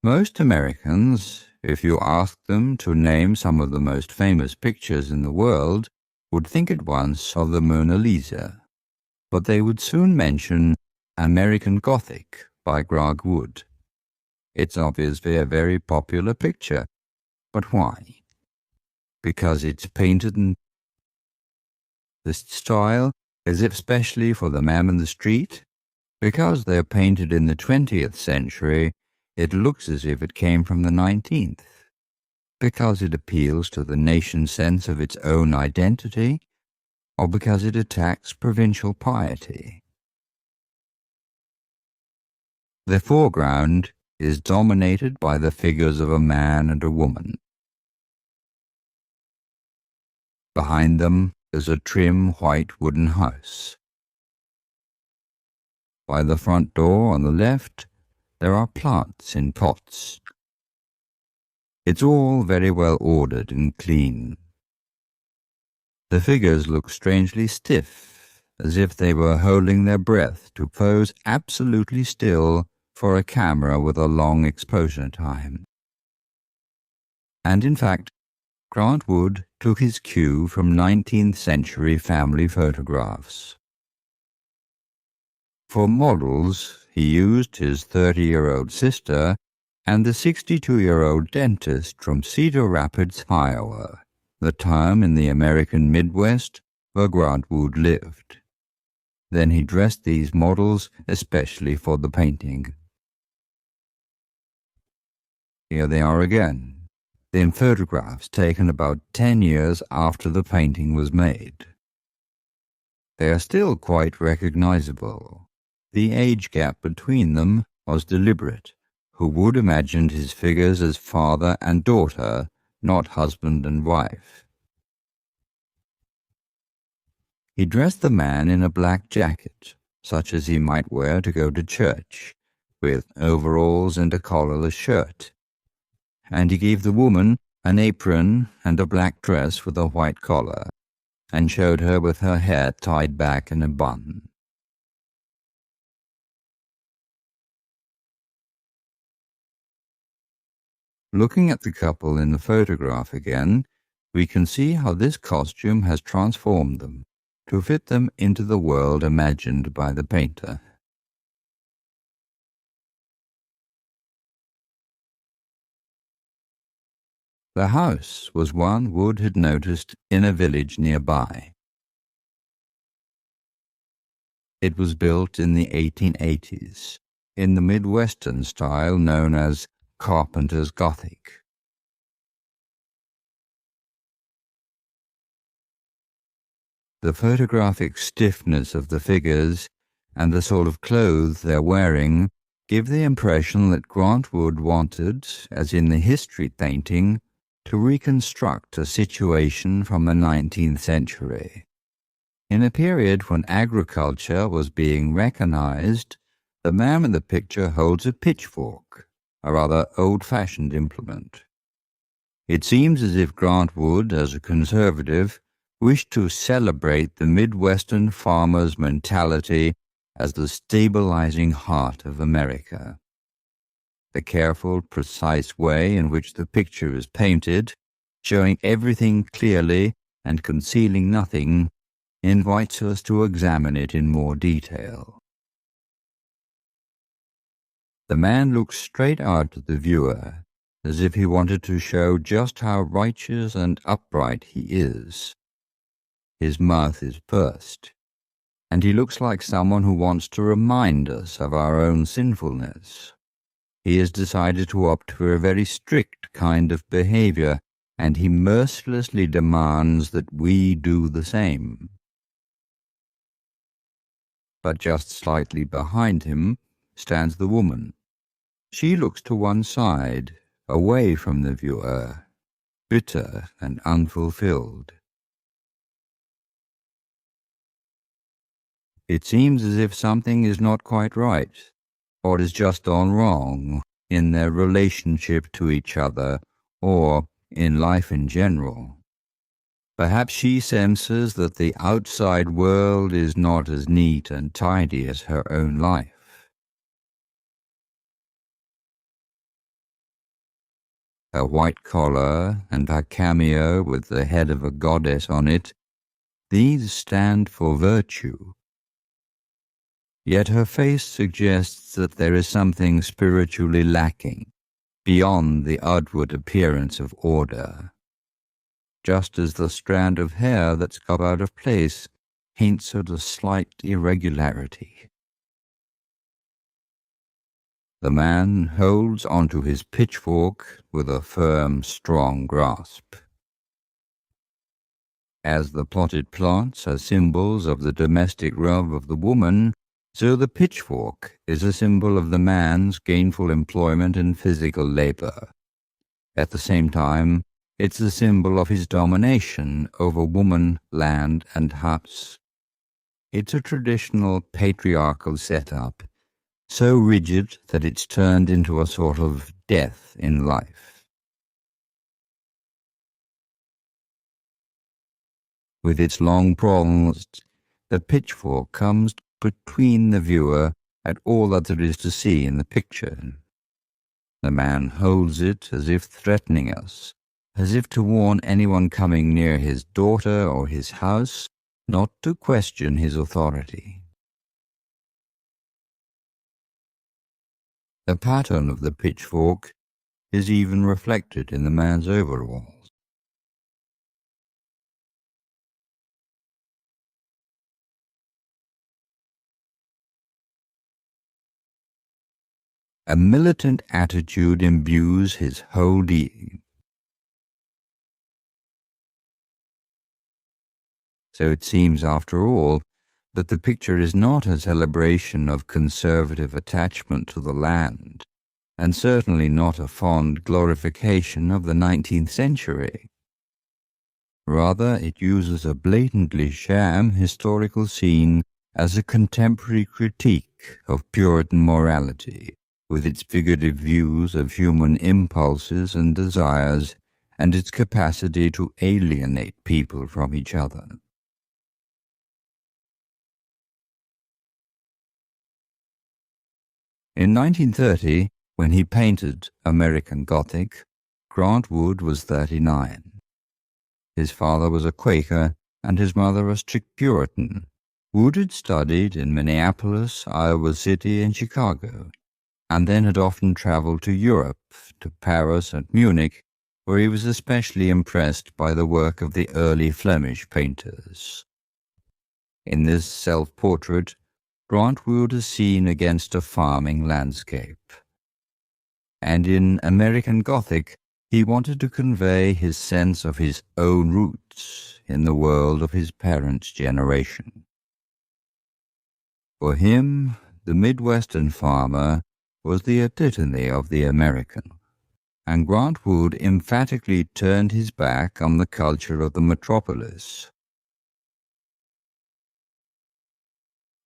Most Americans, if you asked them to name some of the most famous pictures in the world, would think at once of the Mona Lisa, but they would soon mention American Gothic by Grant Wood. It's obviously a very popular picture, but why? Because it's painted in the style as if specially for the man in the street? Because they're painted in the 20th century, it looks as if it came from the 19th. Because it appeals to the nation's sense of its own identity, or because it attacks provincial piety. The foreground is dominated by the figures of a man and a woman. Behind them is a trim white wooden house. By the front door on the left, there are plants in pots. It's all very well ordered and clean. The figures look strangely stiff, as if they were holding their breath to pose absolutely still for a camera with a long exposure time. And in fact, Grant Wood took his cue from 19th century family photographs. For models, he used his 30-year-old sister and the 62-year-old dentist from Cedar Rapids, Iowa, the town in the American Midwest where Grant Wood lived. Then he dressed these models especially for the painting. Here they are again, in photographs taken about 10 years after the painting was made. They are still quite recognizable. The age gap between them was deliberate. Who Wood imagined his figures as father and daughter, not husband and wife. He dressed the man in a black jacket, such as he might wear to go to church, with overalls and a collarless shirt. And he gave the woman an apron and a black dress with a white collar, and showed her with her hair tied back in a bun. Looking at the couple in the photograph again, we can see how this costume has transformed them to fit them into the world imagined by the painter. The house was one Wood had noticed in a village nearby. It was built in the 1880s, in the Midwestern style known as Carpenter's Gothic. The photographic stiffness of the figures and the sort of clothes they're wearing give the impression that Grant Wood wanted, as in the history painting, to reconstruct a situation from the 19th century. In a period when agriculture was being recognized, the man in the picture holds a pitchfork, a rather old-fashioned implement. It seems as if Grant Wood, as a conservative, wished to celebrate the Midwestern farmer's mentality as the stabilizing heart of America. The careful, precise way in which the picture is painted, showing everything clearly and concealing nothing, invites us to examine it in more detail. The man looks straight out at the viewer, as if he wanted to show just how righteous and upright he is. His mouth is pursed, and he looks like someone who wants to remind us of our own sinfulness. He has decided to opt for a very strict kind of behavior, and he mercilessly demands that we do the same. But just slightly behind him stands the woman. She looks to one side, away from the viewer, bitter and unfulfilled. It seems as if something is not quite right, or is just gone wrong in their relationship to each other, or in life in general. Perhaps she senses that the outside world is not as neat and tidy as her own life. her white collar and her cameo with the head of a goddess on it, these stand for virtue. Yet her face suggests that there is something spiritually lacking, beyond the outward appearance of order, just as the strand of hair that's cut out of place hints at a slight irregularity. The man holds onto his pitchfork with a firm, strong grasp. As the potted plants are symbols of the domestic love of the woman, so the pitchfork is a symbol of the man's gainful employment and physical labor. At the same time, it's a symbol of his domination over woman, land, and house. It's a traditional patriarchal setup, so rigid that it's turned into a sort of death in life. With its long prongs, the pitchfork comes between the viewer and all that there is to see in the picture. The man holds it as if threatening us, as if to warn anyone coming near his daughter or his house not to question his authority. The pattern of the pitchfork is even reflected in the man's overalls. A militant attitude imbues his whole being. So it seems, after all, that the picture is not a celebration of conservative attachment to the land, and certainly not a fond glorification of the 19th century. Rather, it uses a blatantly sham historical scene as a contemporary critique of Puritan morality, with its figurative views of human impulses and desires, and its capacity to alienate people from each other. In 1930, when he painted American Gothic, Grant Wood was 39. His father was a Quaker and his mother a strict Puritan. Wood had studied in Minneapolis, Iowa City, and Chicago, and then had often traveled to Europe, to Paris and Munich, where he was especially impressed by the work of the early Flemish painters. In this self-portrait, Grant Wood is seen against a farming landscape. And in American Gothic, he wanted to convey his sense of his own roots in the world of his parents' generation. For him, the Midwestern farmer was the epitome of the American, and Grant Wood emphatically turned his back on the culture of the metropolis.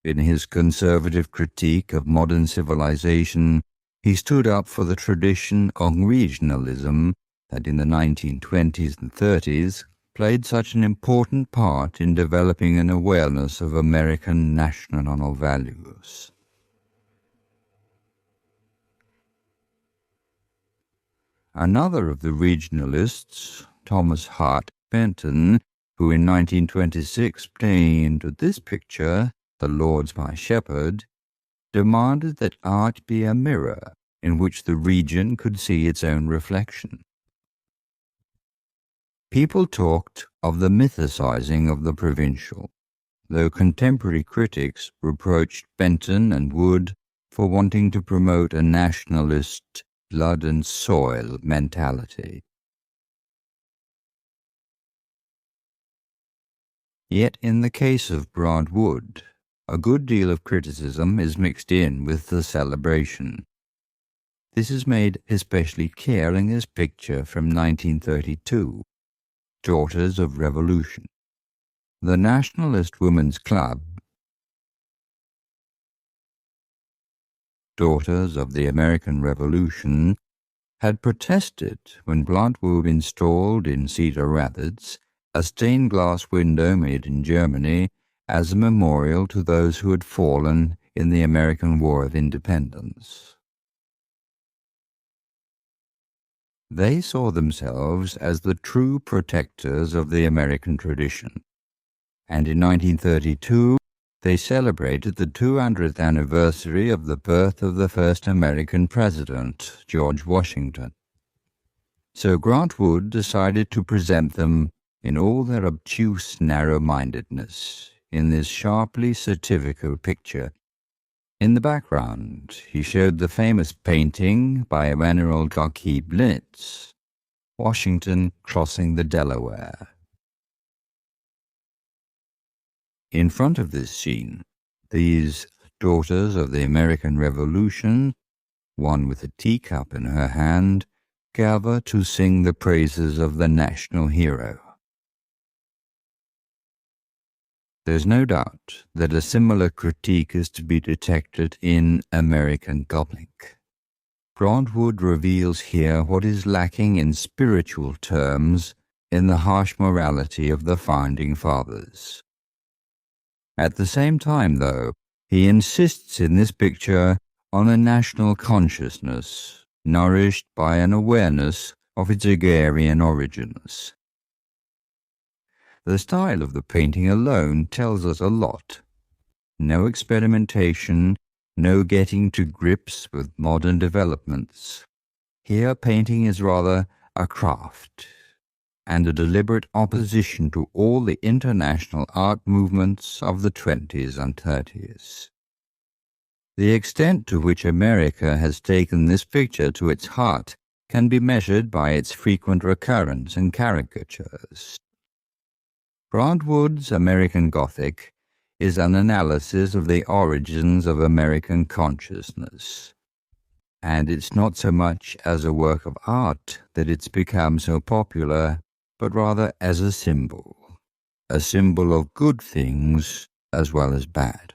In his conservative critique of modern civilization, he stood up for the tradition of regionalism that in the 1920s and 30s played such an important part in developing an awareness of American national values. Another of the regionalists, Thomas Hart Benton, who in 1926 painted this picture, "The Lord's My Shepherd," demanded that art be a mirror in which the region could see its own reflection. People talked of the mythicizing of the provincial, though contemporary critics reproached Benton and Wood for wanting to promote a nationalist blood and soil mentality. Yet in the case of Grant Wood, a good deal of criticism is mixed in with the celebration. This is made especially clear in his picture from 1932, Daughters of Revolution. The Nationalist Women's Club, Daughters of the American Revolution, had protested when Grant Wood installed in Cedar Rapids a stained glass window made in Germany as a memorial to those who had fallen in the American War of Independence. They saw themselves as the true protectors of the American tradition, and in 1932 they celebrated the 200th anniversary of the birth of the first American president, George Washington. So Grant Wood decided to present them in all their obtuse narrow-mindedness in this sharply satirical picture. In the background, he showed the famous painting by Emanuel Joachim Blitz, Washington crossing the Delaware. In front of this scene, these daughters of the American Revolution, one with a teacup in her hand, gather to sing the praises of the national hero. There's no doubt that a similar critique is to be detected in American Gothic. Grant Wood reveals here what is lacking in spiritual terms in the harsh morality of the Founding Fathers. At the same time, though, he insists in this picture on a national consciousness nourished by an awareness of its agrarian origins. The style of the painting alone tells us a lot. No experimentation, no getting to grips with modern developments. Here painting is rather a craft, and a deliberate opposition to all the international art movements of the 20s and 30s. The extent to which America has taken this picture to its heart can be measured by its frequent recurrence in caricatures. Grant Wood's American Gothic is an analysis of the origins of American consciousness, and it's not so much as a work of art that it's become so popular, but rather as a symbol of good things as well as bad.